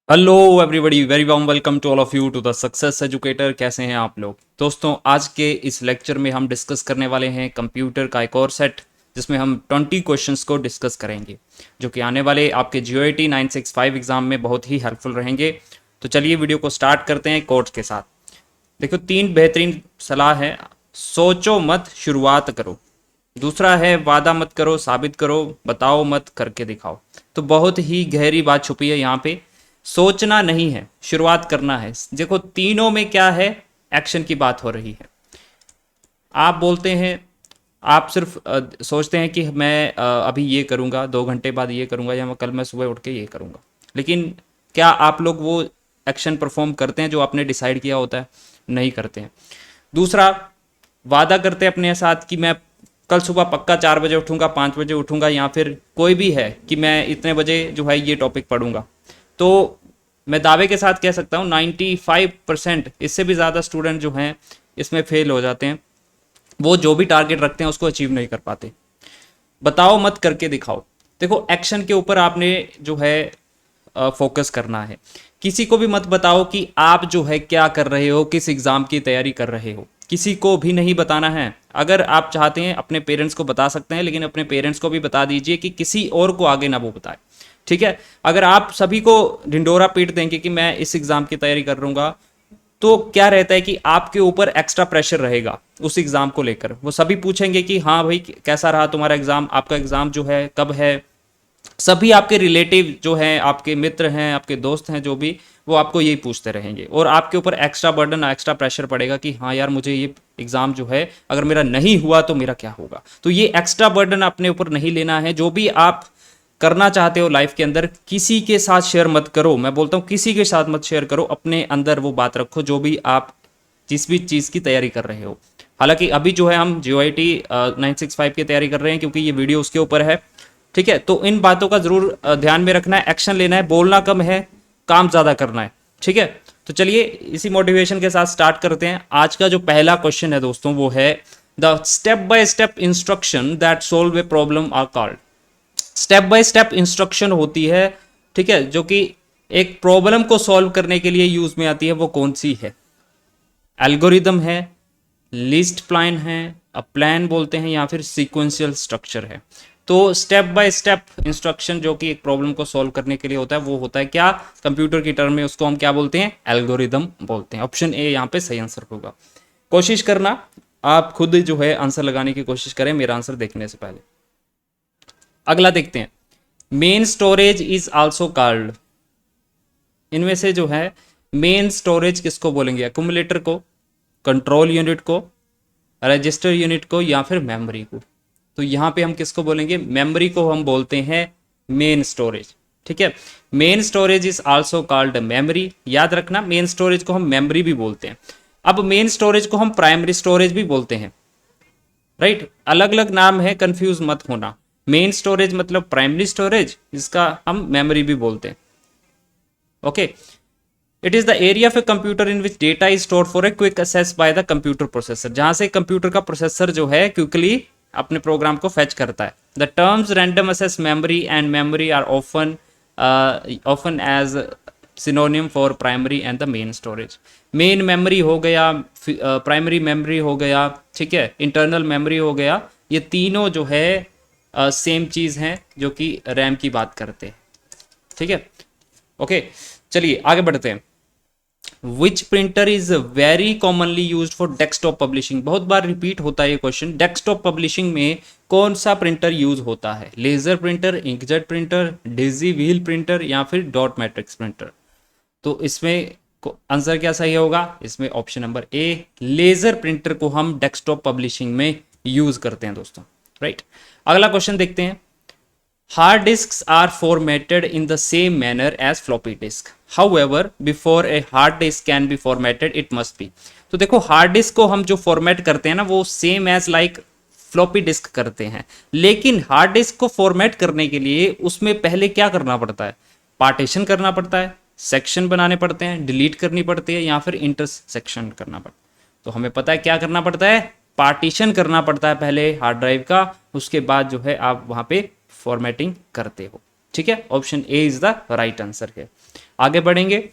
Hello everybody, very warm welcome to all of you to the success educator. कैसे हैं आप लोग दोस्तों? आज के इस लेक्चर में हम डिस्कस करने वाले हैं कंप्यूटर का एक और सेट, जिसमें हम 20 क्वेश्चंस को डिस्कस करेंगे, जो कि आने वाले आपके GOAT 965 एग्जाम में बहुत ही हेल्पफुल रहेंगे। तो चलिए वीडियो को स्टार्ट करते हैं कोट्स के साथ। देखो, 3 बेहतरीन सलाह है। सोचो मत, शुरुआत करो। दूसरा है वादा मत करो, साबित करो। बताओ मत, करके दिखाओ। तो बहुत ही गहरी बात छुपी है यहाँ पे। सोचना नहीं है, शुरुआत करना है। देखो, तीनों में क्या है, एक्शन की बात हो रही है। आप बोलते हैं, आप सिर्फ सोचते हैं कि मैं अभी ये करूँगा, 2 घंटे बाद ये करूँगा, या मैं सुबह उठ के ये करूँगा। लेकिन क्या आप लोग वो एक्शन परफॉर्म करते हैं जो आपने डिसाइड किया होता है? नहीं करते हैं। दूसरा, वादा करते हैं अपने साथ कि मैं कल सुबह पक्का 4 बजे उठूंगा, 5 बजे उठूंगा, या फिर कोई भी है कि मैं इतने बजे जो है ये टॉपिक पढ़ूंगा। तो मैं दावे के साथ कह सकता हूँ 95%, इससे भी ज़्यादा स्टूडेंट जो हैं इसमें फेल हो जाते हैं। वो जो भी टारगेट रखते हैं उसको अचीव नहीं कर पाते। बताओ मत, करके दिखाओ। देखो, एक्शन के ऊपर आपने जो है फोकस करना है। किसी को भी मत बताओ कि आप जो है क्या कर रहे हो, किस एग्ज़ाम की तैयारी कर रहे हो। किसी को भी नहीं बताना है। अगर आप चाहते हैं अपने पेरेंट्स को बता सकते हैं, लेकिन अपने पेरेंट्स को भी बता दीजिए कि किसी और को आगे ना वो बताए। ठीक है? अगर आप सभी को ढिंडोरा पीट देंगे कि मैं इस एग्ज़ाम की तैयारी कर लूँगा, तो क्या रहता है कि आपके ऊपर एक्स्ट्रा प्रेशर रहेगा उस एग्ज़ाम को लेकर। वो सभी पूछेंगे कि हाँ भाई, कैसा रहा तुम्हारा एग्ज़ाम, आपका एग्ज़ाम जो है कब है। सभी आपके रिलेटिव जो हैं, आपके मित्र हैं, आपके दोस्त हैं, जो भी, वो आपको यही पूछते रहेंगे, और आपके ऊपर एक्स्ट्रा बर्डन, एक्स्ट्रा प्रेशर पड़ेगा कि हाँ यार, मुझे ये एग्ज़ाम जो है अगर मेरा नहीं हुआ तो मेरा क्या होगा। तो ये एक्स्ट्रा बर्डन अपने ऊपर नहीं लेना है। जो भी आप करना चाहते हो लाइफ के अंदर, किसी के साथ शेयर मत करो। मैं बोलता हूँ किसी के साथ मत शेयर करो, अपने अंदर वो बात रखो जो भी आप जिस भी चीज़ की तैयारी कर रहे हो। हालांकि अभी जो है हम GOAT 965 की तैयारी कर रहे हैं, क्योंकि ये वीडियो उसके ऊपर है। ठीक है? तो इन बातों का जरूर ध्यान में रखना है। एक्शन लेना है, बोलना कम है, काम ज़्यादा करना है। ठीक है? तो चलिए इसी मोटिवेशन के साथ स्टार्ट करते हैं। आज का जो पहला क्वेश्चन है दोस्तों, वो है the step by step instruction that solve a problem are called. Step by step instruction होती है, ठीक है, जो कि एक प्रॉब्लम को सॉल्व करने के लिए यूज में आती है। वो कौन सी है? एल्गोरिदम है, लिस्ट प्लान है, अ प्लान बोलते हैं, या फिर सीक्वेंशियल स्ट्रक्चर है। तो स्टेप बाय स्टेप इंस्ट्रक्शन जो कि एक प्रॉब्लम को सॉल्व करने के लिए होता है, वो होता है क्या? कंप्यूटर की टर्म में उसको हम क्या बोलते हैं? एल्गोरिदम बोलते हैं। ऑप्शन ए यहाँ पे सही आंसर होगा। कोशिश करना, आप खुद जो है आंसर लगाने की कोशिश करें मेरा आंसर देखने से पहले। अगला देखते हैं, main storage is also called. इनमें से जो है मेन स्टोरेज किसको बोलेंगे? अक्यूमुलेटर को, कंट्रोल यूनिट को, रजिस्टर यूनिट को, या फिर मेमोरी को। तो यहाँ पे हम किसको बोलेंगे? मेमोरी को हम बोलते हैं मेन स्टोरेज। ठीक है? Main storage is also called memory. याद रखना, मेन स्टोरेज को हम मेमोरी भी बोलते हैं। अब मेन स्टोरेज को हम प्राइमरी स्टोरेज भी बोलते हैं। राइट? अलग अलग नाम है, कंफ्यूज मत होना। मेन स्टोरेज मतलब प्राइमरी स्टोरेज, जिसका हम मेमोरी भी बोलते हैं। Okay? It is the area of a computer in which data is store for a quick access by the computer processor. जहां से कंप्यूटर का प्रोसेसर जो है क्विकली अपने प्रोग्राम को फेच करता है। The terms random access memory and memory are often as synonym for primary and the main storage. Main memory हो गया, प्राइमरी मेमोरी हो गया, ठीक है, इंटरनल मेमोरी हो गया। ये तीनों जो है सेम चीज़ हैं, जो कि रैम की बात करते हैं। ठीक है? ओके, चलिए आगे बढ़ते हैं। विच printer is very commonly use for desktop publishing. बहुत बार रिपीट होता है ये क्वेश्चन। डेस्कटॉप पब्लिशिंग में कौन सा प्रिंटर यूज होता है? Laser printer, inkjet printer, daisy wheel printer, या फिर डॉट मैट्रिक्स प्रिंटर। तो इसमें आंसर क्या सही होगा? इसमें option number A, laser printer को हम डेस्कटॉप पब्लिशिंग में यूज करते हैं दोस्तों। राइट? अगला क्वेश्चन देखते हैं। Hard disks are formatted in the same manner as floppy disk. However, before a hard disk can be formatted, it must be. तो देखो, हार्ड डिस्क को हम जो फॉर्मेट करते हैं ना, वो same as like floppy disk करते हैं। लेकिन हार्ड डिस्क को फॉर्मेट करने के लिए उसमें पहले क्या करना पड़ता है? पार्टीशन करना पड़ता है, सेक्शन बनाने पड़ते हैं, डिलीट करनी पड़ती है, या फिर इंटरसेक्शन करना पड़ता है। तो हमें पता है क्या करना पड़ता है? पार्टीशन करना पड़ता है पहले हार्ड ड्राइव का, उसके बाद जो है आप वहां पे फॉर्मेटिंग करते हो। ठीक है, option A is the right answer है। आगे बढ़ेंगे।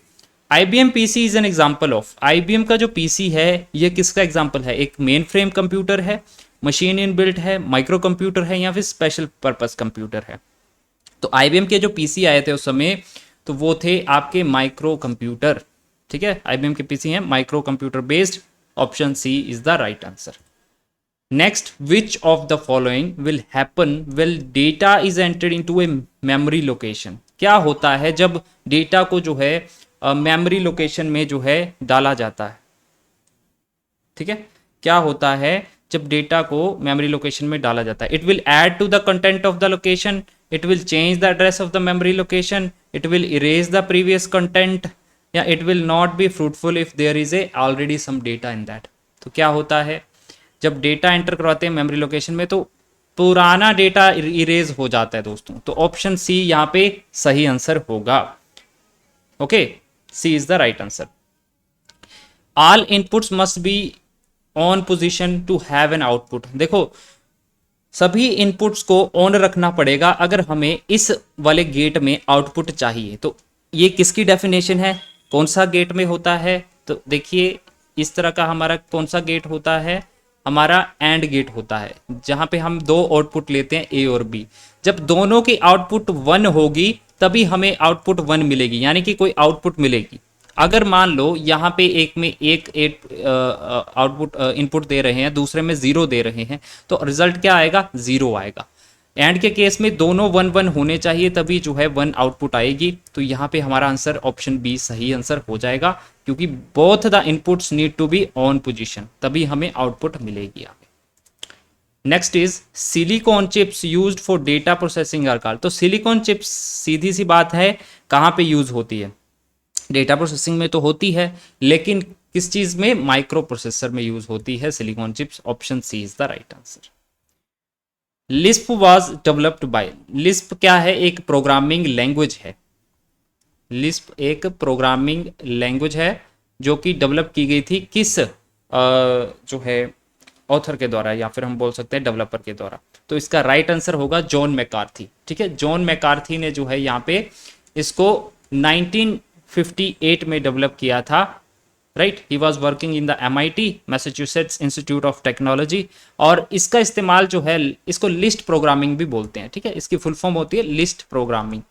IBM PC is an example of, IBM का जो PC है ये किसका एग्जाम्पल है? एक मेन फ्रेम कंप्यूटर है, मशीन इन बिल्ट है, माइक्रो कंप्यूटर है, या फिर स्पेशल पर्पस कंप्यूटर है? तो IBM के जो PC आए थे उस समय तो वो थे आपके माइक्रो कंप्यूटर, ठीक है, IBM के PC हैं micro computer based, option C is the right answer. Next, which of the following will happen well data is entered into a memory location? क्या होता है जब डेटा को जो है मेमोरी लोकेशन में जो है डाला जाता है? ठीक है, क्या होता है जब डेटा को मेमोरी लोकेशन में डाला जाता है? It will add to the content of the location, it will change the address of the memory location, it will erase the previous content, या it will not be fruitful if there is a already some data in that. तो क्या होता है जब data enter करवाते हैं memory location में तो पुराना डेटा इरेज हो जाता है दोस्तों। तो ऑप्शन सी यहाँ पे सही आंसर होगा। Okay, C is the right answer. All inputs must be on position to have an output. देखो, सभी इनपुट्स को ऑन रखना पड़ेगा अगर हमें इस वाले गेट में आउटपुट चाहिए। तो ये किसकी डेफिनेशन है? कौन सा गेट में होता है? तो देखिए, इस तरह का हमारा कौन सा गेट होता है? हमारा एंड गेट होता है, जहां पे हम दो आउटपुट लेते हैं ए और बी। जब दोनों की आउटपुट 1 होगी तभी हमें आउटपुट 1 मिलेगी, यानी कि कोई आउटपुट मिलेगी। अगर मान लो यहाँ पे एक में एक आउटपुट इनपुट दे रहे हैं, दूसरे में 0 दे रहे हैं, तो रिजल्ट क्या आएगा? 0 आएगा। एंड के केस में दोनों 1 1 होने चाहिए तभी जो है 1 आउटपुट आएगी। तो यहाँ पे हमारा आंसर ऑप्शन बी सही आंसर हो जाएगा, क्योंकि both the inputs need to be on position, तभी हमें आउटपुट मिलेगी आगे। Next is silicon chips used for data processing are called. तो सिलिकॉन चिप्स सीधी सी बात है कहाँ पे यूज होती है? डेटा प्रोसेसिंग में तो होती है, लेकिन किस चीज में? माइक्रो प्रोसेसर में यूज होती है silicon chips. Option C is the right answer. Lisp was developed by, Lisp क्या है? एक प्रोग्रामिंग लैंग्वेज है। लिस्प एक प्रोग्रामिंग लैंग्वेज है जो कि डेवलप की गई थी किस जो है ऑथर के द्वारा, या फिर हम बोल सकते हैं डेवलपर के द्वारा। तो इसका राइट आंसर होगा जॉन मैकार्थी। ठीक है, जॉन मैकार्थी ने जो है यहाँ पे इसको 1958 में डेवलप किया था। Right, he was working in the MIT Massachusetts institute of technology. और इसका इस्तेमाल जो है, इसको लिस्ट प्रोग्रामिंग भी बोलते हैं। ठीक है, इसकी फुल फॉर्म होती है लिस्ट प्रोग्रामिंग।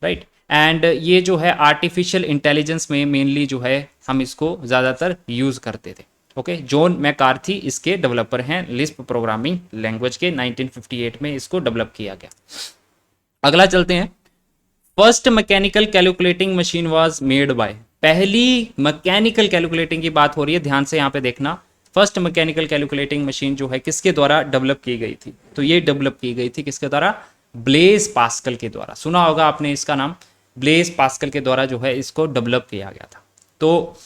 राइट, एंड ये जो है आर्टिफिशियल इंटेलिजेंस में मेनली जो है हम इसको ज़्यादातर यूज़ करते थे। ओके, जॉन मैकार्थी इसके डेवलपर हैं, लिस्प प्रोग्रामिंग लैंग्वेज के। 1958 में इसको डेवलप किया गया। अगला चलते हैं। First mechanical calculating machine was made by, पहली मैकेनिकल कैलकुलेटिंग की बात हो रही है, ध्यान से यहाँ पे देखना। फर्स्ट मैकेनिकल कैलकुलेटिंग मशीन जो है किसके द्वारा डेवलप की गई थी? तो ये डेवलप की गई थी किसके द्वारा? ब्लेज पास्कल के द्वारा। सुना होगा आपने इसका नाम, ब्लेज पास्कल के द्वारा जो है इसको डेवलप किया गया था। तो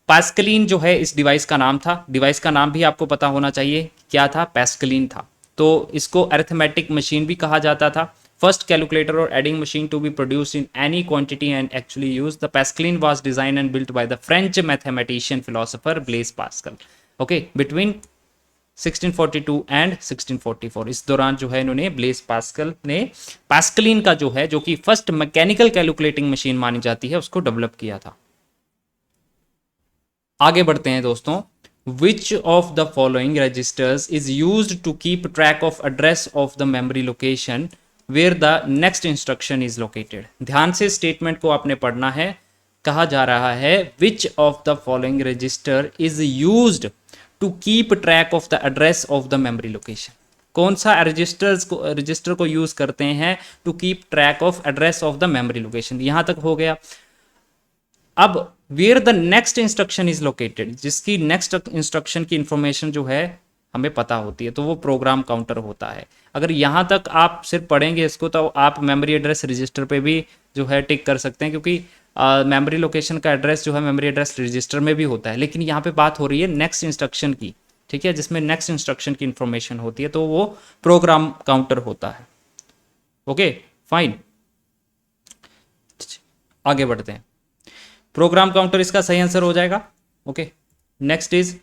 पास्कलिन जो है इस डिवाइस का नाम था। डिवाइस का नाम भी आपको पता होना चाहिए, क्या था? पास्कलिन था। तो इसको अरिथमेटिक मशीन भी कहा जाता था। First calculator or adding machine to be produced in any quantity and actually used. The Pascaline was designed and built by the French mathematician philosopher Blaise Pascal. Okay, between 1642 and 1644 इस दौरान जो है इन्होंने Blaise Pascal ने Pascaline का जो है, जो कि फर्स्ट मैकेनिकल कैलकुलेटिंग मशीन मानी जाती है, उसको डेवलप किया था। आगे बढ़ते हैं दोस्तों। Which of the following registers is used to keep track of address of the memory location where the next instruction is located? ध्यान से स्टेटमेंट को आपने पढ़ना है। कहा जा रहा है which of the following register is used to keep track of the address of the memory location? कौन सा रजिस्टर को यूज करते हैं to keep track of address of the memory location? यहां तक हो गया। अब where the next instruction is located, जिसकी नेक्स्ट इंस्ट्रक्शन की इंफॉर्मेशन जो है हमें पता होती है, तो वो प्रोग्राम काउंटर होता है। अगर यहाँ तक आप सिर्फ पढ़ेंगे इसको तो आप मेमोरी एड्रेस रजिस्टर पे भी जो है टिक कर सकते हैं, क्योंकि मेमोरी लोकेशन का एड्रेस जो है मेमोरी एड्रेस रजिस्टर में भी होता है। लेकिन यहाँ पे बात हो रही है नेक्स्ट इंस्ट्रक्शन की, ठीक है, जिसमें नेक्स्ट इंस्ट्रक्शन की इंफॉर्मेशन होती है, तो वो प्रोग्राम काउंटर होता है। ओके फाइन, आगे बढ़ते हैं। प्रोग्राम काउंटर इसका सही आंसर हो जाएगा। Okay, next is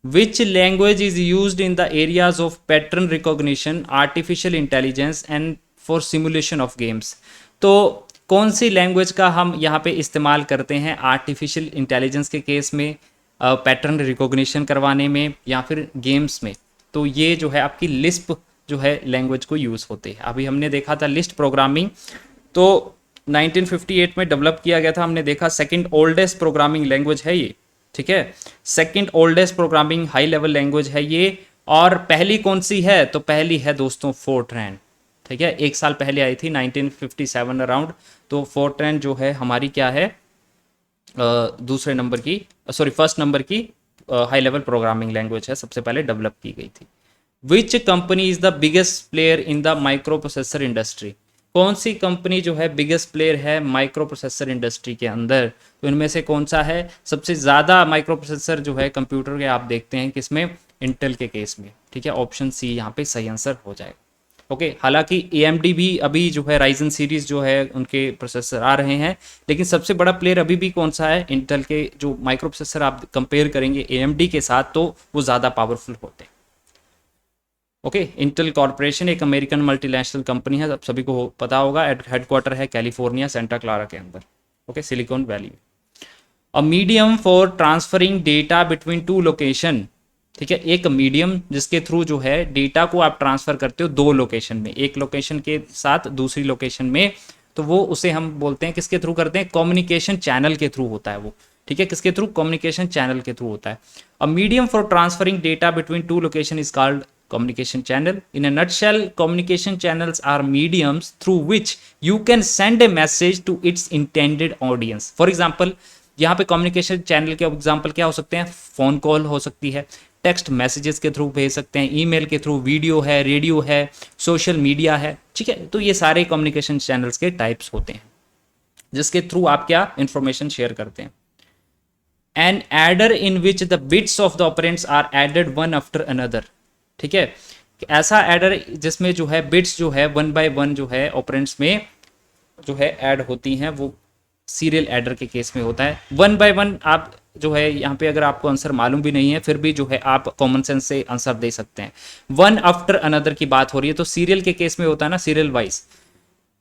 which language is used in the areas of pattern recognition, artificial intelligence and for simulation of games. तो कौन सी लैंग्वेज का हम यहाँ पे इस्तेमाल करते हैं आर्टिफिशियल इंटेलिजेंस के केस में, पैटर्न रिकॉग्निशन करवाने में, या फिर गेम्स में? तो ये जो है आपकी लिस्प जो है लैंग्वेज को यूज़ होते हैं। अभी हमने देखा था लिस्ट प्रोग्रामिंग, तो 1958 में डेवलप किया गया था। हमने देखा सेकंड ओल्डेस्ट प्रोग्रामिंग लैंग्वेज है ये, ठीक है, second oldest programming high level language है ये। और पहली कौन सी है? तो पहली है दोस्तों फोर्ट्रैन, ठीक है, 1 साल पहले आई थी 1957 अराउंड। तो फोर्ट्रैन जो है हमारी क्या है, दूसरे नंबर की, सॉरी फर्स्ट नंबर की हाई लेवल प्रोग्रामिंग लैंग्वेज है, सबसे पहले डेवलप की गई थी। Which company is the biggest player in the micro processor industry? कौन सी कंपनी जो है बिगेस्ट प्लेयर है माइक्रो प्रोसेसर इंडस्ट्री के अंदर? तो इनमें से कौन सा है सबसे ज़्यादा माइक्रो प्रोसेसर जो है कंप्यूटर के आप देखते हैं किसमें? इंटेल के केस में, ठीक है, ऑप्शन सी यहाँ पे सही आंसर हो जाएगा। ओके, हालांकि AMD भी अभी जो है राइजन सीरीज जो है उनके प्रोसेसर आ रहे हैं, लेकिन सबसे बड़ा प्लेयर अभी भी कौन सा है? इंटेल के जो माइक्रो प्रोसेसर आप कंपेयर करेंगे AMD के साथ तो वो ज़्यादा पावरफुल होते हैं। ओके, इंटेल कॉर्पोरेशन एक अमेरिकन मल्टीनेशनल कंपनी है, आप सभी को पता होगा, हेडक्वार्टर है कैलिफोर्निया सेंटा क्लारा के अंदर, ओके, सिलिकॉन वैली में। A medium for transferring data between two location, ठीक है, एक मीडियम जिसके थ्रू जो है डेटा को आप ट्रांसफर करते हो दो लोकेशन में, एक लोकेशन के साथ दूसरी लोकेशन में, तो वो उसे हम बोलते हैं, किसके थ्रू करते हैं? कम्युनिकेशन चैनल के थ्रू होता है वो, ठीक है, किसके थ्रू? कम्युनिकेशन चैनल के थ्रू होता है। A medium for transferring data between two location is called communication channel. In a nutshell, communication channels are mediums through which you can send a message to its intended audience. For example, यहाँ पे communication channel के example क्या हो सकते हैं? Phone call हो सकती है, टेक्स्ट मैसेजेस के थ्रू भेज सकते हैं, ईमेल के थ्रू, वीडियो है, रेडियो है, सोशल मीडिया है, ठीक है। तो ये सारे कम्युनिकेशन चैनल्स के टाइप्स होते हैं जिसके थ्रू आप क्या इंफॉर्मेशन शेयर करते हैं। An adder in which the bits of the operands are added one after another, ठीक है, ऐसा एडर जिसमें जो है बिट्स जो है 1 by 1 जो है ऑपरेंड्स में जो है ऐड होती हैं, वो सीरियल एडर के केस में होता है। 1 by 1 आप जो है यहाँ पे अगर आपको आंसर मालूम भी नहीं है फिर भी जो है आप कॉमन सेंस से आंसर दे सकते हैं। वन आफ्टर अनदर की बात हो रही है तो सीरियल के केस में होता है ना, सीरियल वाइज,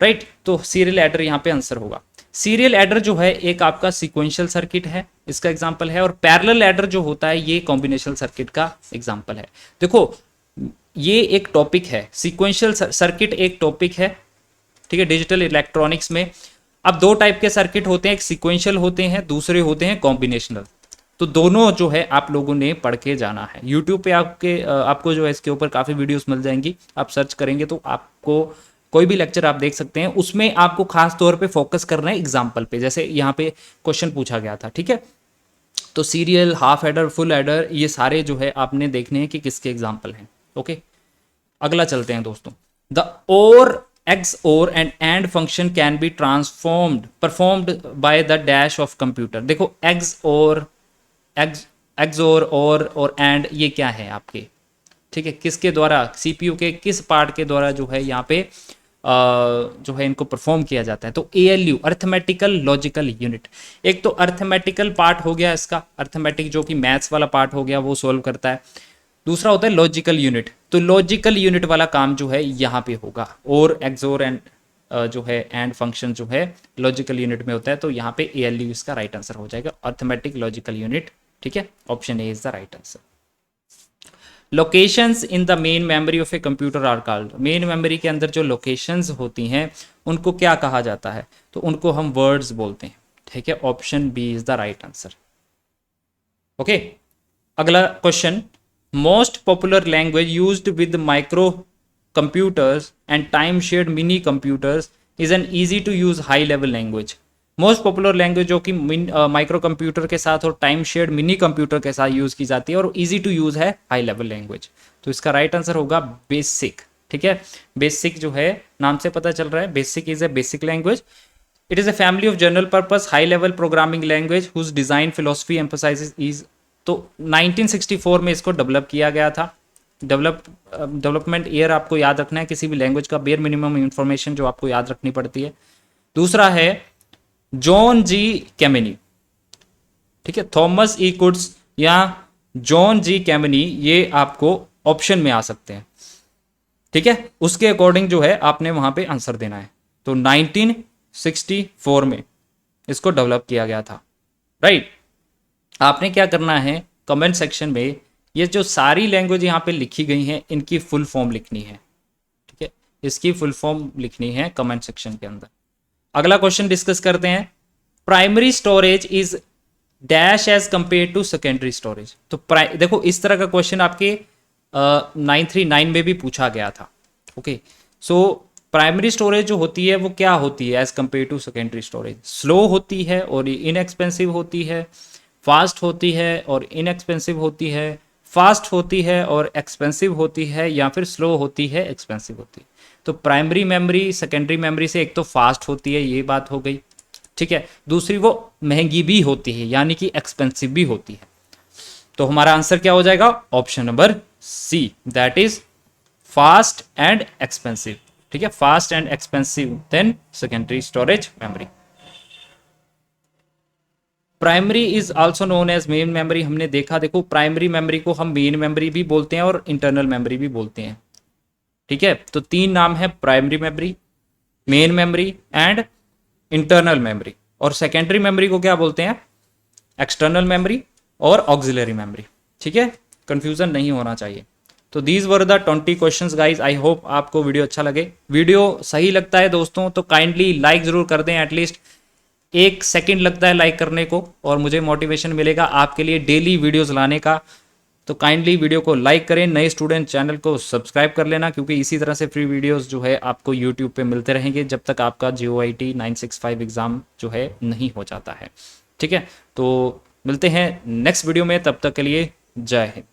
राइट, तो सीरियल एडर यहाँ पे आंसर होगा। सीरियल एडर जो है एक आपका सीक्वेंशियल सर्किट है, इसका एग्जाम्पल है, और पैरेलल एडर जो होता है ये कॉम्बिनेशनल सर्किट का एग्जाम्पल है। देखो ये एक टॉपिक है, सीक्वेंशियल सर्किट एक टॉपिक है, ठीक है, डिजिटल इलेक्ट्रॉनिक्स में। अब दो टाइप के सर्किट होते हैं, एक सीक्वेंशियल होते हैं, दूसरे होते हैं कॉम्बिनेशनल। तो दोनों जो है आप लोगों ने पढ़ के जाना है। यूट्यूब पे आपको जो है इसके ऊपर काफ़ी वीडियोस मिल जाएंगी, आप सर्च करेंगे तो आपको कोई भी लेक्चर आप देख सकते हैं। उसमें आपको खास तौर पे फोकस करना है एग्जाम्पल पे, जैसे यहाँ पे क्वेश्चन पूछा गया था, ठीक है। तो serial, half adder, full adder, ये सारे जो है आपने देखने हैं कि किसके एग्जाम्पल हैं। ओके, अगला चलते हैं दोस्तों। द और XOR and AND function can be performed by the dash of computer. देखो XOR और AND ये क्या है आपके, ठीक है, किसके द्वारा, CPU के किस पार्ट के द्वारा जो है यहाँ पे जो है इनको परफॉर्म किया जाता है? तो ALU, अर्थमेटिकल लॉजिकल यूनिट। एक तो अर्थमेटिकल पार्ट हो गया इसका, अर्थमेटिक जो कि मैथ्स वाला पार्ट हो गया वो सॉल्व करता है। दूसरा होता है लॉजिकल यूनिट, तो लॉजिकल यूनिट वाला काम जो है यहाँ पे होगा। और XOR एंड जो है एंड फंक्शन जो है लॉजिकल यूनिट में होता है, तो यहाँ पे ALU इसका राइट आंसर हो जाएगा, अर्थमेटिक लॉजिकल यूनिट, ठीक है, option A is the right answer. Locations in the main memory of a computer are called. Main memory के अंदर जो लोकेशंस होती हैं उनको क्या कहा जाता है? तो उनको हम वर्ड्स बोलते हैं, ठीक है, option B is the right answer. Okay, अगला question, most popular language used with micro computers and time shared mini computers is an easy to use high level language. Most popular language जो कि micro computer के साथ और time shared mini computer के साथ use की जाती है और इजी टू यूज है हाई लेवल लैंग्वेज, तो इसका राइट आंसर होगा बेसिक, ठीक है। बेसिक जो है नाम से पता चल रहा है, basic is a basic language. It is a family of general purpose high level programming language whose design philosophy emphasises is. तो 1964 में इसको डेवलप किया गया था। डेवलपमेंट ईयर आपको याद रखना है, किसी भी लैंग्वेज का बेयर मिनिमम इंफॉर्मेशन जो आपको याद रखनी पड़ती है। दूसरा है जॉन जी कैमिनी, ठीक है, थॉमस ई कुड्स या जॉन जी कैमिनी, ये आपको ऑप्शन में आ सकते हैं। ठीक है, उसके अकॉर्डिंग जो है आपने वहां पे आंसर देना है। तो 1964 में इसको डेवलप किया गया था, राइट। आपने क्या करना है, कमेंट सेक्शन में ये जो सारी लैंग्वेज यहाँ पे लिखी गई हैं इनकी फुल फॉर्म लिखनी है, ठीक है, इसकी फुल फॉर्म लिखनी है कमेंट सेक्शन के अंदर। अगला क्वेश्चन डिस्कस करते हैं, primary storage is dash as compare to secondary storage. तो देखो इस तरह का क्वेश्चन आपके 939 में भी पूछा गया था। ओके, सो प्राइमरी स्टोरेज जो होती है वो क्या होती है as compare to secondary storage? Slow होती है और इनएक्सपेंसिव होती है, फास्ट होती है और इनएक्सपेंसिव होती है, फास्ट होती है और एक्सपेंसिव होती है, या फिर स्लो होती है एक्सपेंसिव होती है। तो प्राइमरी मेमोरी सेकेंडरी मेमोरी से एक तो फास्ट होती है, ये बात हो गई, ठीक है, दूसरी वो महंगी भी होती है यानी कि एक्सपेंसिव भी होती है। तो हमारा आंसर क्या हो जाएगा? Option number C, that is fast and expensive. ठीक है, fast and expensive then secondary storage memory. Primary is also known as main memory, हमने देखा, देखो प्राइमरी मेमोरी को हम मेन मेमोरी भी बोलते हैं और इंटरनल मेमोरी भी बोलते हैं। ठीक है, तो तीन नाम है, primary memory, main memory and internal memory. और सेकेंडरी मेमोरी को क्या बोलते हैं? एक्सटर्नल मेमोरी और ऑक्सिलरी मेमोरी। ठीक है, कंफ्यूजन नहीं होना चाहिए। तो these were the 20 questions guys. I hope आपको वीडियो अच्छा लगे। वीडियो सही लगता है दोस्तों तो काइंडली लाइक जरूर कर दें, एटलीस्ट 1 सेकंड लगता है लाइक करने को, और मुझे मोटिवेशन मिलेगा आपके लिए डेली वीडियोस लाने का। तो काइंडली वीडियो को लाइक करें, नए स्टूडेंट चैनल को सब्सक्राइब कर लेना, क्योंकि इसी तरह से फ्री वीडियोस जो है आपको यूट्यूब पे मिलते रहेंगे जब तक आपका JOIT 965 एग्ज़ाम जो है नहीं हो जाता है। ठीक है, तो मिलते हैं नेक्स्ट वीडियो में, तब तक के लिए जय हिंद।